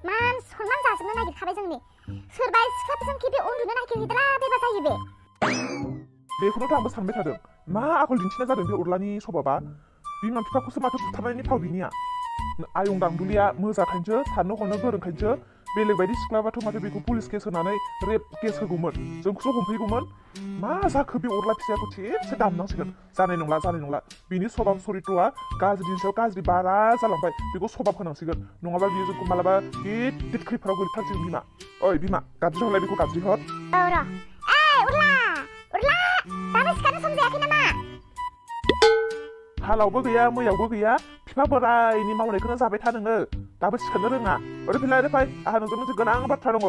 मान सनमान जाजोबनो नागिरखाबाय जोंनि सोरबा सिख्लाफोरजों बे उन्दुनो नागिरहैद्रा बेबा जायो बे बेखौनोथ' आंबो सानबाय थादों मा आखल दिन्थिनाय जादों बे उरलानि सभाबा बिमा बिफाखौसो माथो बुथारनायनि फाव बिनिया आयं दांदुलिया मोजाखायसो साननो हनो गोरोंखायसो बेलेग बायदि सिख्लाबाथ' माथो बेखौ पुलिस केस होनानै रेप केस होगौमोन जोंखौसो हमफैगौमोन मा जाखो बे उरला फिसाखौ थिगसे दामनांसिगोन जानाय नंला बिनि सभाब सरित्रआ गाज्रिनि सायाव गाज्रि बारा जालांबाय बेखौ सभाब होनांसिगोन नङाबा बियो जोंखौ मालाबा गिदिर खैफोदाव गोलैथारसिगोन बिमा ओइ बिमा गाज्रि हरलाय बेखौ गाज्रि हर औ र' उरला दाबो सिखारनो सम जायाखै नामा हालावबो गैया मैयावबो गैया बिफा बोरायनि मावनायखौनो जाबाय था नोङो दाबो सिखारनो रोङा ओरै फै आंहा नोंजों मोनसे गोनां बाथ्रा दङ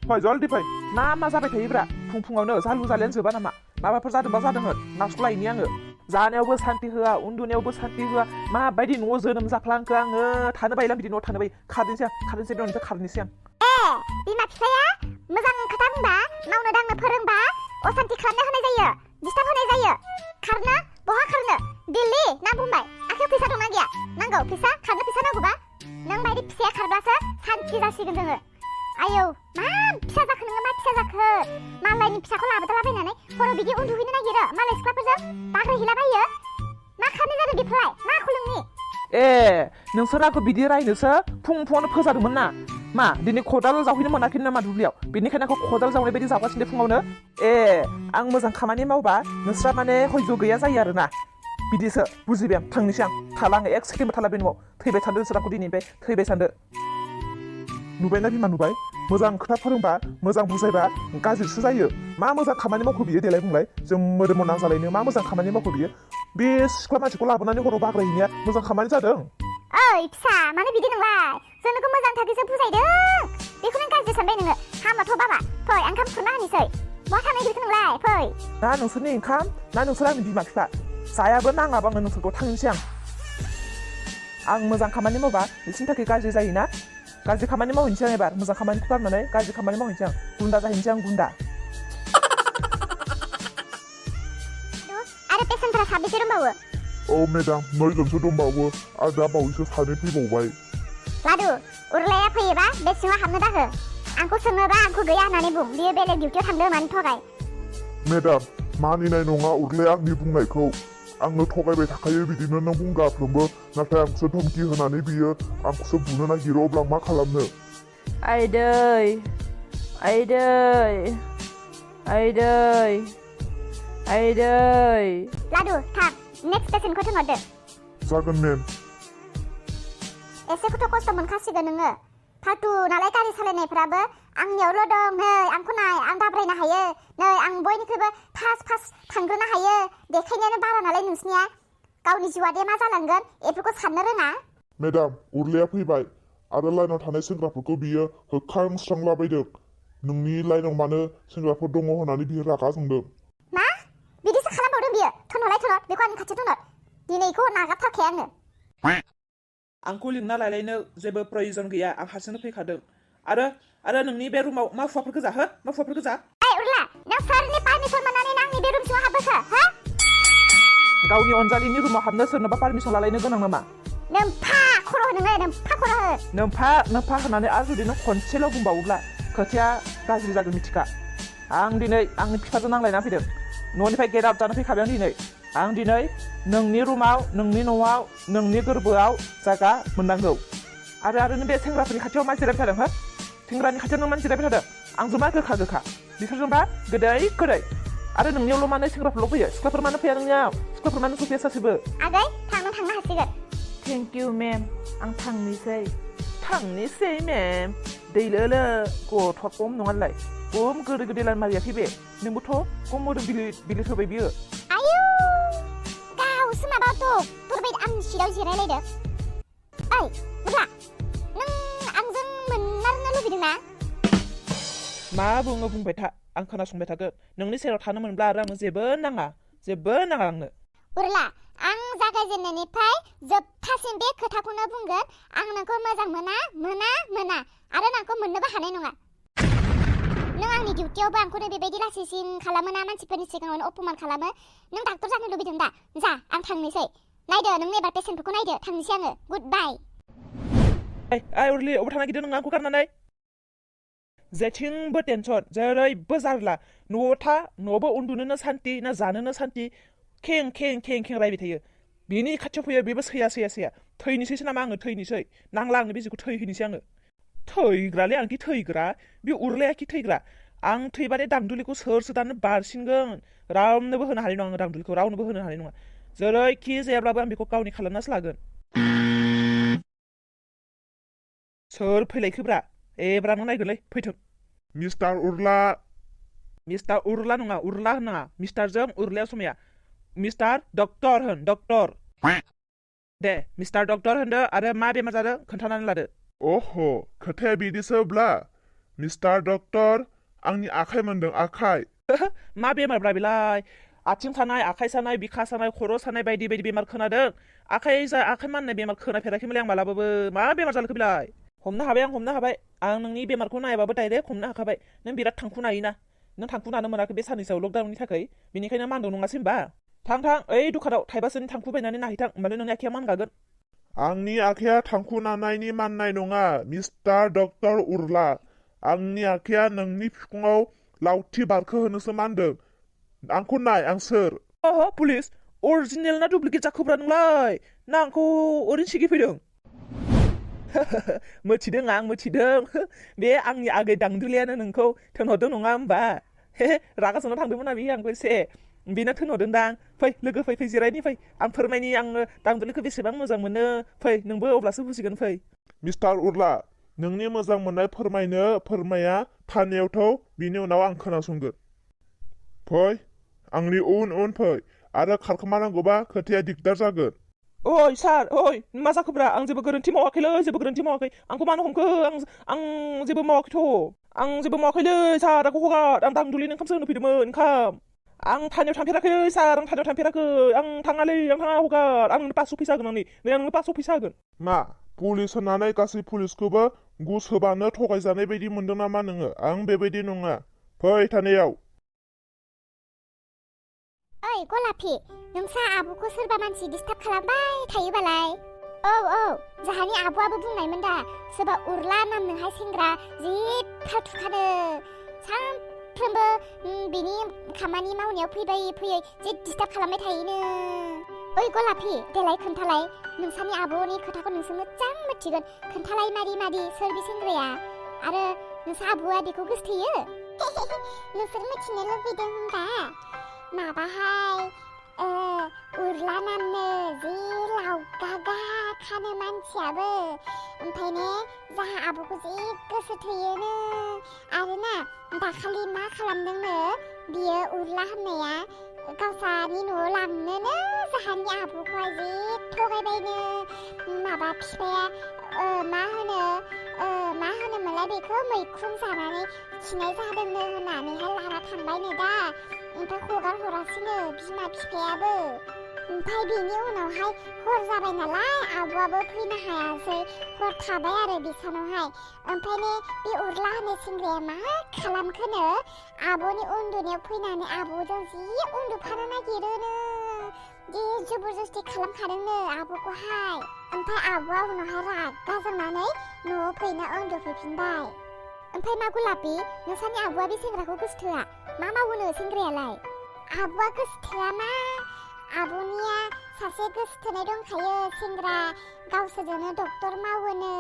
फै जल्दि फै मा जाबाय थायोब्रा फुङावनो जालु जालियानो जोबा नामा माबाफोर जादोंबा जादोंमोन नासलायनि आङो जानायावबो सान्ति होआ उन्दुनायावबो सान्ति होआ माबायदि न'आव जोनोम जाफ्लांखो आङो थानो बायला बिदि न'आव थानो बायो खारनोसै दननिफ्राय खारनोसै आं बिमा बिफाया मोजां खोथा बुंबा मावनो दांनो फोरोंबा असान्ति खालामनो होनाय जायो डिस्टार्ब होनाय जायो खारनो बहा खारनो दिल्ली ना मुम्बाइ आखायाव फैसा दंना गैया नांगौ फैसा खारनो फैसा नांगौबा नों बायदि फिसाया खारब्लासो सान्ति जासिगोन जोङो आयौ मा फिसा जाखो नोङो मा फिसा जाखो मालायनि फिसाखौ लाबोदलाबायनानै हराव बिदि उन्दुहैनो नागिरो मालाय सिख्लाफोरजों बाग्रायहैलाबायो मा खालामनाय जादों बेफोरलाय मा आखु नोंनि नोंसोर आंखौ बिदि रायनोसो फुङावनो फोजादोंमोन ना मा दिनै खदाल जावहैनो मोनाखै नामा दुब्लियाव बेनिखायनो आंखौ खदाल जावनाय बायदि जावगासिनो फुङावनो आं मोजां खामानि मावबा नोंस्रा माने हयज' गैया जायो आरोना बिदिसो बुजिबाय आं थांनोसै आं थाला आङो एक सेकेन्डबो थाला बे न'आव थैबाय सानदो नोंसोर आंखौ दिनैनिफ्राय थैबाय सानदो नुबायना बिमा नुबाय मोजां खोथा फोरोंबा मोजां बुजायबा गाज्रिसो जायो मा मोजां खामानि मावखो बियो देलाय बुंलाय जों मोदोमाव नांजालायनो मा मोजां खामानि मावखो बियो बे सिख्ला मानसिखौ लाबोनानै हराव बाग्रायहैनाया मोजां खामानि जादों ओइ फिसा मानो बिदि नोंलाय जों नोंखौ मोजां थाखैसो बुजायदों बेखौनो गाज्रि सानबाय नोङो हामाथ' बाबा फै आं ओंखाम खुरना होनोसै बहा थांनो नागिरखो नोंलाय फै ना नोंसोरनि ओंखाम ना नोंसोर आंनि बिमा बिफा जायाबो नाङाबो आङो नोंसोरखौ थांनोसै आं मोजां खामानि मावबा बिसोरनि थाखाय गाज्रि जायोना गाज्रि खामानि मावहैनोसै आं एबार मोजां खामानिखौ गारनानै गाज्रि खामानि मावहैनोसै आं गुन्दा जाहैनोसै आं गुन्दा आरो पेसेन्टफोरा साबेसे दंबावो मेडाम 9 जनसो दंबावो आरो दा बावैसो 2 फैबावबाय लादु उरलाया फैयोबा बे सिङाव हाबनो दाहो आंखौ सोङोबा आंखौ गैया होननानै बुं बियो बेलेग डिउटियाव थांदों मानो थगाय मेडाम मानिनाय नङा उरलाया आंनि बुंनायखौ आंनो थगायबाय थाखायो बिदिनो नों बुंगाफ्रोमबो नाथाय आंखौसो धमकी होनानै बियो आंखौसो बुनो नागिरो अब्ला मा खालामनो आइदै लादु थां नेक्स्ट पेसेन्टखौ थिनहरदो जागोन मेम एसेखौथ' खस्थ' मोनखासिगोन नोङो फालतु नालाय गारि सालायनायफ्राबो आंनियावल' दं नै आंखौ नाय आं दाब्रायनो हायो नै आं बयनिख्रुइबो फास्ट थांग्रोनो हायो देखायनायानो बारा नालाय नोंसिनिया गावनि जिउआ दे मा जालांगोन बेफोरखौ साननो रोङा मेडाम उरलाया फैबाय आरो लाइनाव थानाय सेंग्राफोरखौ बियो होखांस्रांलाबायदों नोंनि लाइनाव मानो सेंग्राफोर दङ होननानै बियो रागा जोंदों मा बिदिसो खालामबावदों बियो थोनहर बेखौ आंनि खाथियाव थोनहर दिनैखौ नागारथारखाय आङो आंखौ लिंना लायलायनो जेबो प्रयजन गैया आं हारसिंनो फैखादों आरो नोंनि बे रुमाव मा हुआफोरखौ जा उरला नों सोरनि पारमिसन मोननानै आंनि बे रुम सिङाव हाबबोखो हो गावनि अनजालिनि रुमाव हाबनो सोरनोबा पारमिसन लालायनो गोनां नामा नोम्फा खर' हो नोङो नोम्फा होनानै आरो जुदि नों खनसेल' बुंबावोब्ला खोथाया गाज्रि जागोन मिथिखा आं दिनै आंनि बिफाजों नांलायना फैदों न'निफ्राय गेट आउट जानो फैखाबाय आं दिनै नोंनि रुमाव नोंनि न'आव नोंनि गोरबोआव जायगा मोननांगौ आरो नों बे सेंग्राफोरनि खाथियाव मा जिरायबाय थादों हो सेंग्रानि खाथियाव नों मा जिरायबाय थादों आंजों मा गोखा बिसोरजोंबा गोदै आरो नोंनियावल' मानो सेंग्राफोरल' फैयो सिख्लाफोर मानो फैया नोंनियाव सिख्लाफोर मानो सफैया सासेबो आगै थांनो हासिगोन थेंक इउ मेम आं थांनोसै मेम दै लोलो गथ' खम नङालाय खम गोदै लाइन मारियाखै बे नोंबोथ' खम मोदोम बिलिद होबाय बियो आयौ गावसो माबा दरबायद आंनि सिटाव जिरायलायदों ओइ बुरला नों आंजों मोनमारनो लुबैदों ना मा बुङो बुंबाय था आं खोनासंबाय थागोन नोंनि सेराव थानो मोनब्ला आरो आंनो जेबो नाङा आंनो बुरला आं जागायजेननायनिफ्राय जोबथासिम बे खोथाखौनो बुंगोन आं नोंखौ मोजां मोना आरो नोंखौ मोननोबो हानाय नङा नों आंनि डिउटियावबो आंखौनो बेबायदि लासिसिन खालामो ना मानसिफोरनि सिगाङावनो अपमान खालामो नों डाक्टर जानो लुबैदों दा जा आं थांनोसै नायदो नों एबार पेसेन्टफोरखौ नायदो थांनोसै आङो गुड बाय आइ उरलि अबाव थांनो नागिरदों नों आंखौ गारनानै जेथिंबो टेनसन जेरैबो जारला न'आव था न'आवबो उन्दुनोनो सान्ति ना जानोनो सान्ति खें खें खें खें रायबाय थायो बेनि खाथियाव फैयो बेबो सैया थैनोसैसो नामा आङो थैनोसै नांला आंनो बिजिखौ थैहैनोसै आङो थैग्रालै आंखि थैग्रा बे उरलायाखि थैग्रा आं थैबाथाय दांदुलिखौ सोरसो दानो बारसिनगोन रावनोबो होनो हानाय नङा आङो दांदुलिखौ रावनोबो होनो हानाय नङा जेरैखि जायाब्लाबो आं बेखौ गावनि खालामनासो लागोन सोर फैलायखोब्रा एब्रानो नायगोनलै फैथों मिस्टार उरला मिस्टार उरला नङा उरला होननाङा मिस्टारजों उरलाया समाया मिस्टार डक्टर होन डक्टर दे मिस्टार डक्टर होनदो आरो मा बेमार जादों खोन्थानानै लादो अह खोथाया बिदिसोब्ला मिस्टार डक्टर आंनि आखाइ मोनदों आखाइ मा बेमारब्रा बेलाय आथिं सानाय आखाइ सानाय बिखा सानाय खर' सानाय बायदि बायदि बेमार खोनादों आखाइ माननाय बेमार खोनाफेराखैमोनलै आं मालाबाबो मा बेमार जाखो बेलाय हमनो हाबाय आं नोंनि बेमारखौ नायाबाबो डाइरेक्ट हमनो हाखाबाय नों बिराद थांखु नायोना नों थांखु नानो मोनाखै बे साननैसोआव लकडाउननि थाखाय बेनिखायनो मानदों नङासै होमबा थां ओइ दुखानाव थाइबासोनि थांखु बायनानै नायहैथां होमबानो नोंनि आखाइया मानगागोन आंनि आखाइया थांखु नानायनि माननाय नङा मिस्टार डक्टर उरला आंनि आखाइया नोंनि फिखुङाव लावथि बारखोहोनोसो मानदों आंखौ नाय आं सोर पुलिस अरिजिनेल ना डुप्लिकेट जाखोब्रा नोंलाय ना आंखौ ओरैनो सिगिफैदों मोथिदों बे आंनि आगै दांदुलियानो नोंखौ थोनहरदों नङा होमबा रागा जोंना थांदोंमोन आं आंखौ एसे बेनो थोनहरदोंदां फै लोगो फै जिरायनि फै आं फोरमायनि आङो दांदुलिखौ बेसेबां मोजां मोनो फै नोंबो अब्लासो बुजिगोन फै मिस्टार उरला नोंनि मोजां मोननाय फोरमाया थानायावथ' बिनि उनाव आं खोनासंगोन फै आंनि उन फै आरो खारखोमानांगौबा खोथाया दिगदार जागोन ओइ सार ओइ मा जाखोब्रा आं जेबो गोरोन्थि मावाखै आंखौ मानो हमखो आं जेबो मावाखैलै सार आंखौ हगार आं दांदुलिनो ओंखामसो होनो फैदोंमोन ओंखाम आं थानायाव थांफेराखै सार आं थाङा हगार आं नोंनो 500 फैसा होगोन नै आं नोंनो 500 फैसा होगोन मा पुलिस होननानै गासै पुलिसखौबो गुस होबानो थगायजानाय बायदि मोनदों नामा नोङो आं बेबायदि नङा फै थानायाव ओइ गलाफि नोंसा आब'खौ सोरबा मानसि डिस्टार्ब खालामबाय थायोबालाय औ जाहानि आब'आबो बुंनायमोन दा सोरबा उरला नामनोहाय सेंग्रा जि फालथुखानो सानफ्रोमबो बिनि खामानि मावनायाव फैयै जि डिस्टार्ब खालामबाय थायोनो ओइ गलाफि देलाय खोन्थालाय नोंसानि आब'नि खोथाखौ नोंसो मोजां मिथिगोन खोन्थालाय मादि सोर बे सेंग्राया आरो नोंसा आब'आ बेखौ गोसथोयो नोंसोर मिथिनो लुबैदों होनबा माबाहाय उरला नामनो जि लावगागा खानो मानसियाबो ओमफ्राय ने जाहा आब'खौ जि गोसो थोयोनो आरोना दाखालि मा खालामदोंनो बियो उरला होननाया गावसानि न'आव लांनोनो जाहानि आब'खौहाय जि थगायबायनो माबा बिफाया मा होनोमोनलाय बेखौ मैखुन जानानै खिनाय जादोंनो होननानैहाय लाना थांबायनो दा ओमफ्राय हगार हरासैनो बिमा बिफायाबो ओमफ्राय बेनि उनावहाय हर जाबाय नालाय आब'आबो फैनो हायासै हर थाबाय आरो बिसानावहाय ओमफ्राय ने बे उरला होननाय सेंग्राया मा खालामखोनो आब'नि उन्दुनायाव फैनानै आब'जों जि उन्दुफानो नागिरोनो जि जबरदस्ति खालामखादोंनो आब'खौहाय ओमफ्राय आब'आ उनावहाय रागा जोंनानै न'आव फैना उन्दुफैफिनबाय ओमफ्राय मा गुलापि नोंसानि आब'आ बे सेंग्राखौ गोसथोआ मा मावोनो सेंग्रायालाय आब'आ गोसथोआ मा आब'निया सासे गोसथोनाय दंखायो सेंग्रा गावसोरजोंनो डक्टर मावोनो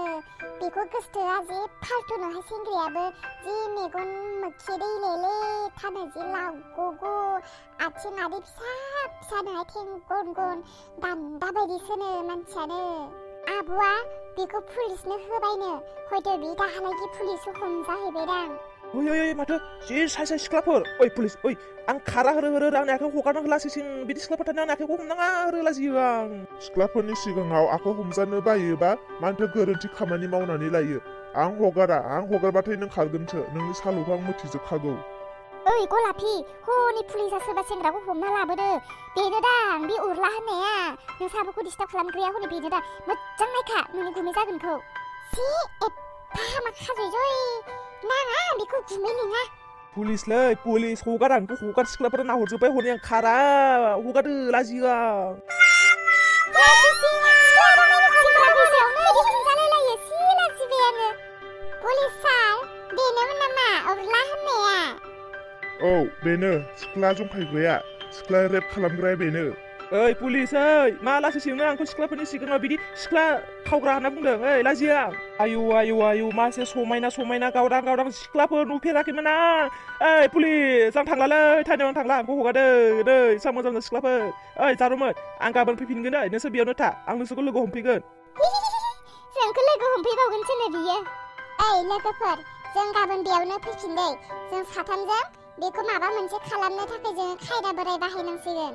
बेखौ गोसथोआ जि फालथुनोहाय सेंग्रायाबो जि मेगन मोखे दैलेले थानो जि लावग'गु आथिं आरि फिसानोहाय थेंगन दान्दा बायदिसोनो मानसियानो आब'आ बेखौ पुलिसनो होबायनो हयथ' बे दाहालागि पुलिसखौ हमजाहैबायदां ओइ माथो जि साय सिख्लाफोर ओइ पुलिस ओइ आं खारा होरो आंनि आखाइखौ हगारनांगौ लासिसिं बिदि सिख्लाफोर थानाय आंनि आखाइखौ हमनाङा होरो लाजियो आं सिख्लाफोरनि सिगाङाव आखाइ हमजानो बायोबा मानोथो गोरोन्थि खामानि मावनानै लायो आं हगारबाथाय नों खारगोनसो नोंनि सालुखौ आं मिथिजोबखागौ ओइ गलाफि हनै पुलिसा सोरबा सेंग्राखौ हमना लाबोदो बेनो दां बे उरला होननाया नोंसाबोखौ डिस्टार्ब खालामग्राया हनै बेनो दा मोजां नायखा नोंनि गुमै जागोनखौ जि एफा हामा खाजय नाङा बेखौ गुमै लिङा पुलिसलै पुलिस हगार सिख्लाफोरा नाहरजोब्बाय हनै आं खारा हगारदो लाजियो आं पुलिस सार बेनोमोन नामा अरला होननाया औ बेनो सिख्ला जंखायग्राया सिख्ला रेप खालामग्राया बेनो ओइ पुलिस ओइ मा लासैसोनो आंखौ सिख्लाफोरनि सिगाङाव बिदि सिख्ला खावग्रा होनना बुंदों ओइ लाजिया आयु मासे समायना गावदां सिख्लाफोर नुफेराखैमोन आं ओइ पुलिस आं थांलालै थानायाव आं थांला आंखौ हगारदो नै सा मोजां सिख्लाफोर ओइ जारुमोन आं गाबोन फैफिनगोन दै नोंसोर बेयावनो था आं नोंसोरखौ लोगो हमफैगोन जोंखौ लोगो हमफैबावगोनसोनो बियो ओइ लोगोफोर जों गाबोन बेयावनो फैफिन दै जों साथामजों बेखौ माबा मोनसे खालामनो थाखाय जों खायदा बोराय बाहायनांसिगोन